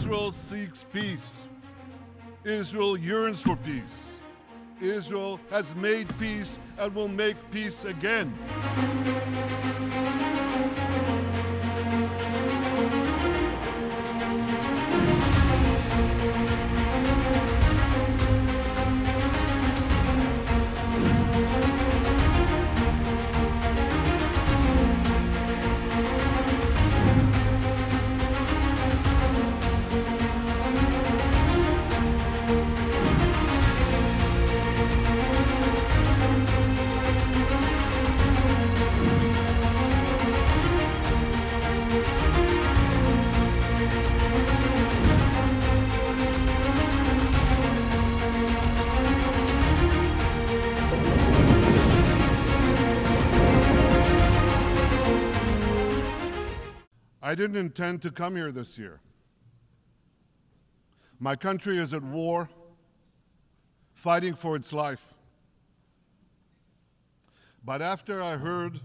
Israel seeks peace. Israel yearns for peace. Israel has made peace and will make peace again. I didn't intend to come here this year. My country is at war, fighting for its life. But after I heard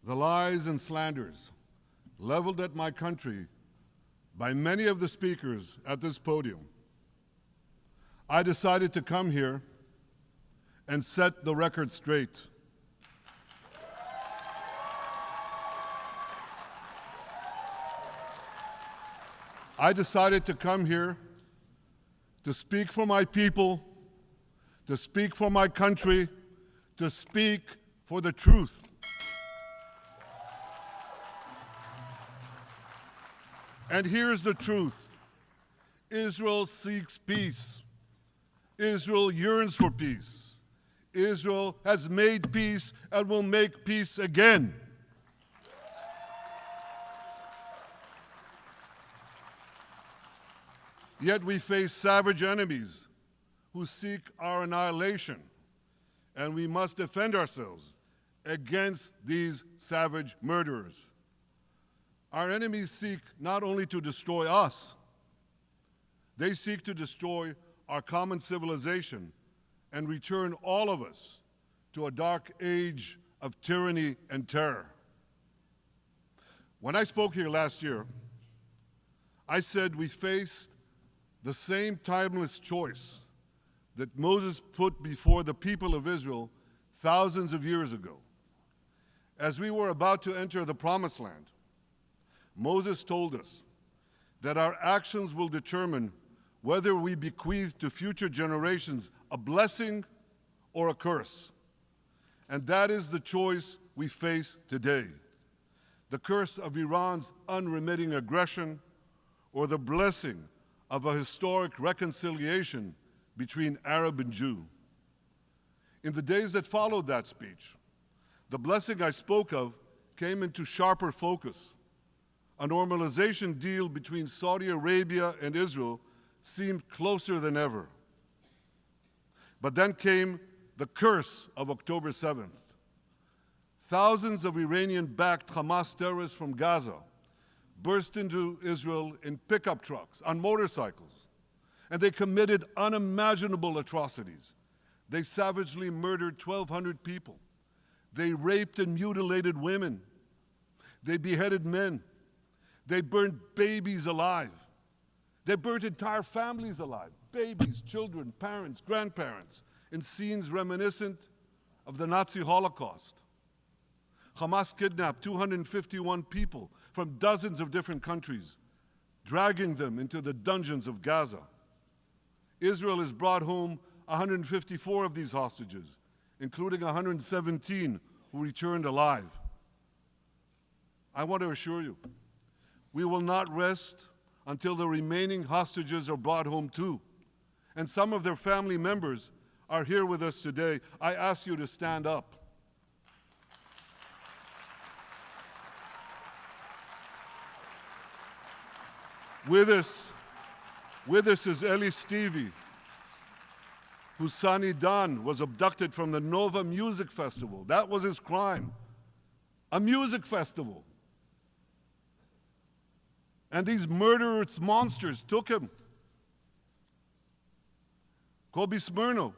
the lies and slanders leveled at my country by many of the speakers at this podium, I decided to come here and set the record straight. I decided to come here to speak for my people, to speak for my country, to speak for the truth. And here's the truth. Israel seeks peace. Israel yearns for peace. Israel has made peace and will make peace again. Yet we face savage enemies who seek our annihilation, and we must defend ourselves against these savage murderers. Our enemies seek not only to destroy us, they seek to destroy our common civilization and return all of us to a dark age of tyranny and terror. When I spoke here last year, I said we faced the same timeless choice that Moses put before the people of Israel thousands of years ago. As we were about to enter the Promised Land, Moses told us that our actions will determine whether we bequeath to future generations a blessing or a curse. And that is the choice we face today. The curse of Iran's unremitting aggression, or the blessing of a historic reconciliation between Arab and Jew. In the days that followed that speech, the blessing I spoke of came into sharper focus. A normalization deal between Saudi Arabia and Israel seemed closer than ever. But then came the curse of October 7th. Thousands of Iranian-backed Hamas terrorists from Gaza burst into Israel in pickup trucks, on motorcycles, and they committed unimaginable atrocities. They savagely murdered 1,200 people. They raped and mutilated women. They beheaded men. They burned babies alive. They burnt entire families alive, babies, children, parents, grandparents, in scenes reminiscent of the Nazi Holocaust. Hamas kidnapped 251 people from dozens of different countries, dragging them into the dungeons of Gaza. Israel has brought home 154 of these hostages, including 117 who returned alive. I want to assure you, we will not rest until the remaining hostages are brought home too. And some of their family members are here with us today. I ask you to stand up. With us is Eli Stevie, whose son Idan was abducted from the Nova Music Festival. That was his crime, a music festival. And these murderous monsters took him. Kobe Smirno,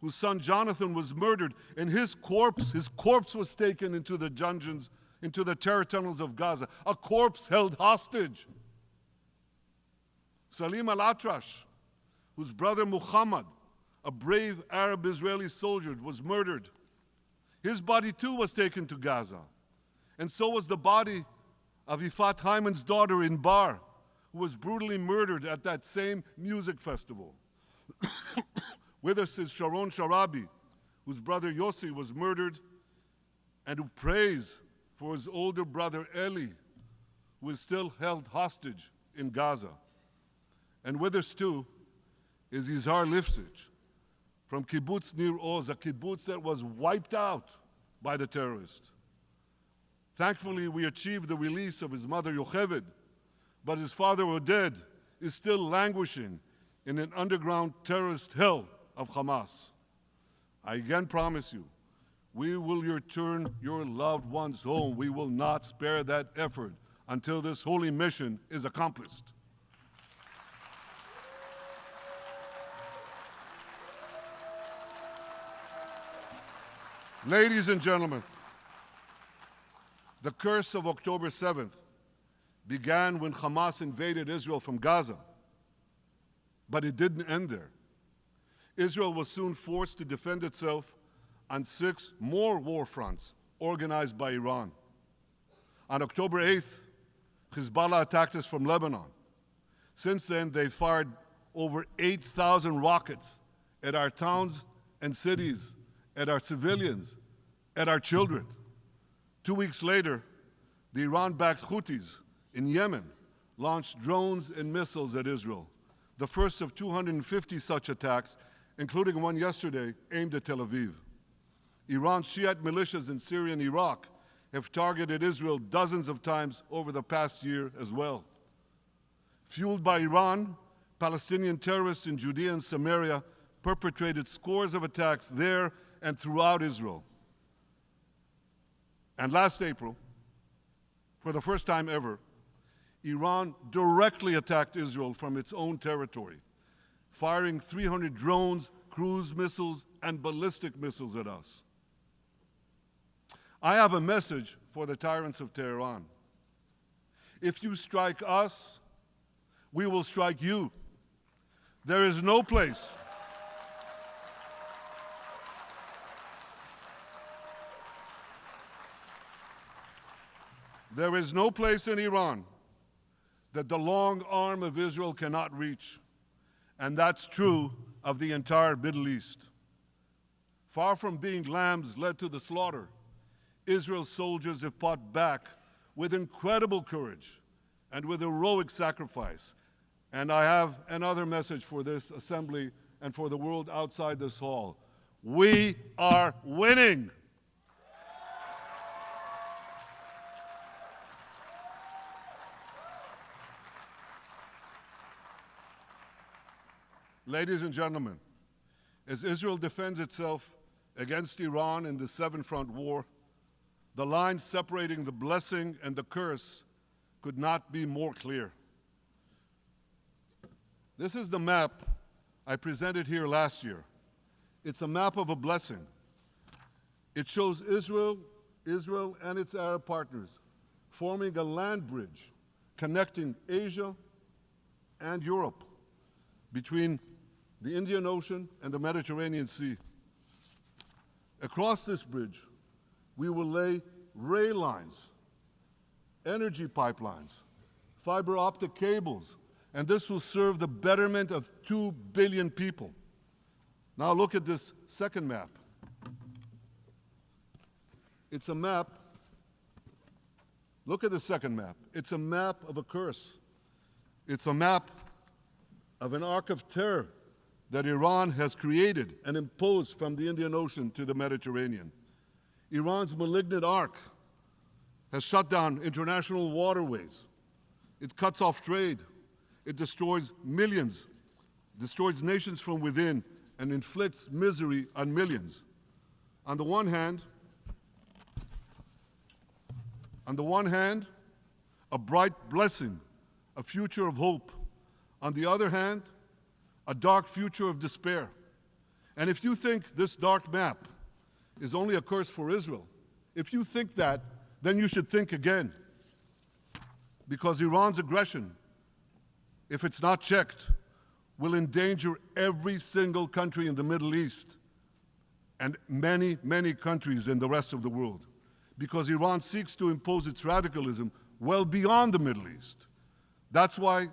whose son Jonathan was murdered, and his corpse was taken into the dungeons, into the terror tunnels of Gaza, a corpse held hostage. Salim al-Atrash, whose brother Muhammad, a brave Arab Israeli soldier, was murdered. His body too was taken to Gaza. And so was the body of Ifat Hyman's daughter Inbar, who was brutally murdered at that same music festival. With us is Sharon Sharabi, whose brother Yossi was murdered and who prays for his older brother Eli, who is still held hostage in Gaza. And with us too is Izhar Lifsich from kibbutz Nir Oz, a kibbutz that was wiped out by the terrorists. Thankfully, we achieved the release of his mother Yocheved, but his father Oded is still languishing in an underground terrorist hell of Hamas. I again promise you, we will return your loved ones home. We will not spare that effort until this holy mission is accomplished. Ladies and gentlemen, the curse of October 7th began when Hamas invaded Israel from Gaza, but it didn't end there. Israel was soon forced to defend itself on 6 more war fronts organized by Iran. On October 8th, Hezbollah attacked us from Lebanon. Since then, they fired over 8,000 rockets at our towns and cities, at our civilians, at our children. 2 weeks later, the Iran-backed Houthis in Yemen launched drones and missiles at Israel, the first of 250 such attacks, including one yesterday aimed at Tel Aviv. Iran's Shiite militias in Syria and Iraq have targeted Israel dozens of times over the past year as well. Fueled by Iran, Palestinian terrorists in Judea and Samaria perpetrated scores of attacks there and throughout Israel. And last April, for the first time ever, Iran directly attacked Israel from its own territory, firing 300 drones, cruise missiles, and ballistic missiles at us. I have a message for the tyrants of Tehran. If you strike us, we will strike you. There is no place in Iran that the long arm of Israel cannot reach. And that's true of the entire Middle East. Far from being lambs led to the slaughter, Israel's soldiers have fought back with incredible courage and with heroic sacrifice. And I have another message for this assembly and for the world outside this hall. We are winning. Ladies and gentlemen, as Israel defends itself against Iran in the seven-front war, the line separating the blessing and the curse could not be more clear. This is the map I presented here last year. It's a map of a blessing. It shows Israel and its Arab partners forming a land bridge connecting Asia and Europe between the Indian Ocean and the Mediterranean Sea. Across this bridge, we will lay rail lines, energy pipelines, fiber optic cables, and this will serve the betterment of 2 billion people. Now look at this second map. It's a map. Look at the second map. It's a map of a curse. It's a map of an arc of terror that Iran has created and imposed from the Indian Ocean to the Mediterranean. Iran's malignant arc has shut down international waterways. It cuts off trade. It destroys millions, destroys nations from within, and inflicts misery on millions. On the one hand, a bright blessing, a future of hope. On the other hand, a dark future of despair. And if you think this dark map is only a curse for Israel, if you think that, then you should think again. Because Iran's aggression if it's not checked, will endanger every single country in the Middle East and many, many countries in the rest of the world, because Iran seeks to impose its radicalism well beyond the Middle East. That's why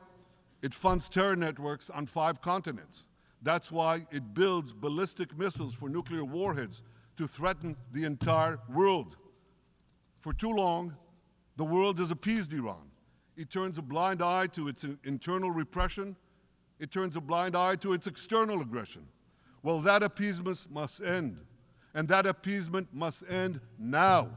it funds terror networks on 5 continents. That's why it builds ballistic missiles for nuclear warheads to threaten the entire world. For too long, the world has appeased Iran. It turns a blind eye to its internal repression. It turns a blind eye to its external aggression. Well, that appeasement must end, and that appeasement must end now.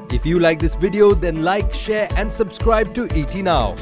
If you like this video, then like, share and subscribe to ET Now.